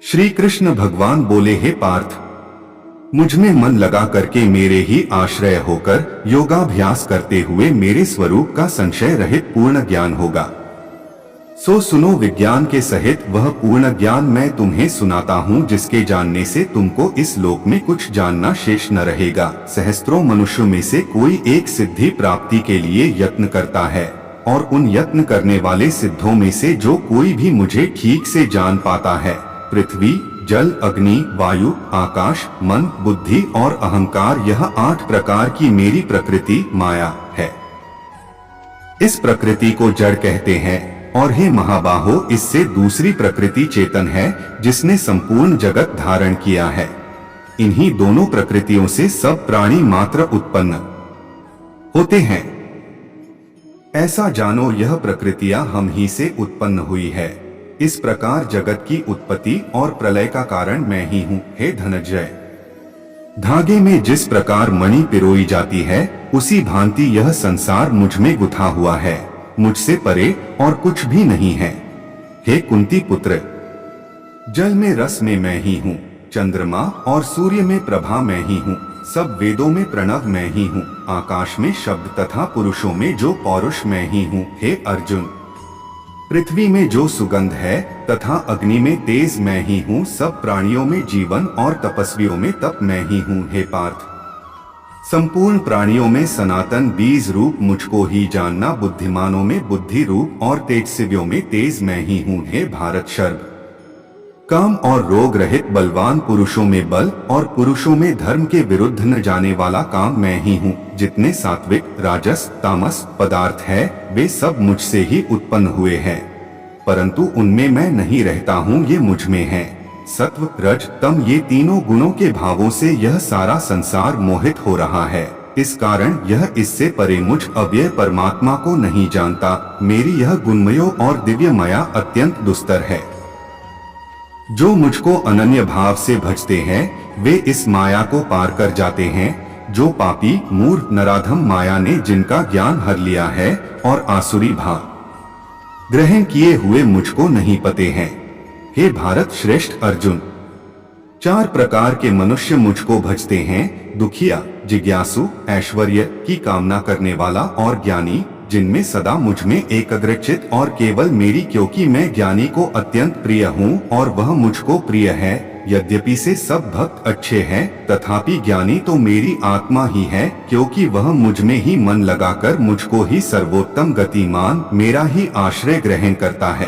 श्री कृष्ण भगवान बोले, हे पार्थ, मुझ में मन लगा करके मेरे ही आश्रय होकर योगाभ्यास करते हुए मेरे स्वरूप का संशय रहित पूर्ण ज्ञान होगा। सो सुनो, विज्ञान के सहित वह पूर्ण ज्ञान मैं तुम्हें सुनाता हूँ, जिसके जानने से तुमको इस लोक में कुछ जानना शेष न रहेगा। सहस्त्रों मनुष्यों में से कोई एक सिद्धि प्राप्ति के लिए यत्न करता है, और उन यत्न करने वाले सिद्धों में से जो कोई भी मुझे ठीक से जान पाता है। पृथ्वी, जल, अग्नि, वायु, आकाश, मन, बुद्धि और अहंकार, यह 8 प्रकार की मेरी प्रकृति माया है। इस प्रकृति को जड़ कहते हैं, और हे महाबाहो, इससे दूसरी प्रकृति चेतन है, जिसने संपूर्ण जगत धारण किया है। इन्हीं दोनों प्रकृतियों से सब प्राणी मात्र उत्पन्न होते हैं। ऐसा जानो, यह प्रकृतियां हम ही से उत्पन्न हुई है। इस प्रकार जगत की उत्पत्ति और प्रलय का कारण मैं ही हूँ। हे धनंजय, धागे में जिस प्रकार मणि पिरोई जाती है, उसी भांति यह संसार मुझ में गुथा हुआ है। मुझसे परे और कुछ भी नहीं है। हे कुंती पुत्र, जल में रस में मैं ही हूँ, चंद्रमा और सूर्य में प्रभा मैं ही हूँ, सब वेदों में प्रणव मैं ही हूँ, आकाश में शब्द तथा पुरुषों में जो पौरुष मैं ही हूँ। हे अर्जुन, पृथ्वी में जो सुगंध है तथा अग्नि में तेज मैं ही हूँ, सब प्राणियों में जीवन और तपस्वियों में तप मैं ही हूँ। हे पार्थ, संपूर्ण प्राणियों में सनातन बीज रूप मुझको ही जानना, बुद्धिमानों में बुद्धि रूप और तेजस्वियों में तेज मैं ही हूँ। हे भारत शर्व, काम और रोग रहित बलवान पुरुषों में बल और पुरुषों में धर्म के विरुद्ध न जाने वाला काम मैं ही हूँ। जितने सात्विक, राजस, तामस पदार्थ है, वे सब मुझसे ही उत्पन्न हुए हैं, परंतु उनमें मैं नहीं रहता हूँ, ये मुझ में है। सत्व, रज, तम, ये तीनों गुणों के भावों से यह सारा संसार मोहित हो रहा है। इस कारण यह इससे परे मुझ अव्यय परमात्मा को नहीं जानता। मेरी यह गुणमयो और दिव्य माया अत्यंत दुस्तर है। जो मुझको अनन्य भाव से भजते हैं, वे इस माया को पार कर जाते हैं। जो पापी, मूर्ख, नराधम माया ने जिनका ज्ञान हर लिया है और आसुरी भाव ग्रहण किए हुए मुझको नहीं पते हैं। हे भारत श्रेष्ठ अर्जुन, 4 प्रकार के मनुष्य मुझको भजते हैं, दुखिया, जिज्ञासु, ऐश्वर्य की कामना करने वाला और ज्ञानी, जिनमें सदा मुझ में एकाग्रचित और केवल मेरी, क्योंकि मैं ज्ञानी को अत्यंत प्रिय हूँ और वह मुझको प्रिय है। यद्यपि से सब भक्त अच्छे हैं, तथापि ज्ञानी तो मेरी आत्मा ही है, क्योंकि वह मुझ में ही मन लगाकर मुझको ही सर्वोत्तम गतिमान, मेरा ही आश्रय ग्रहण करता है।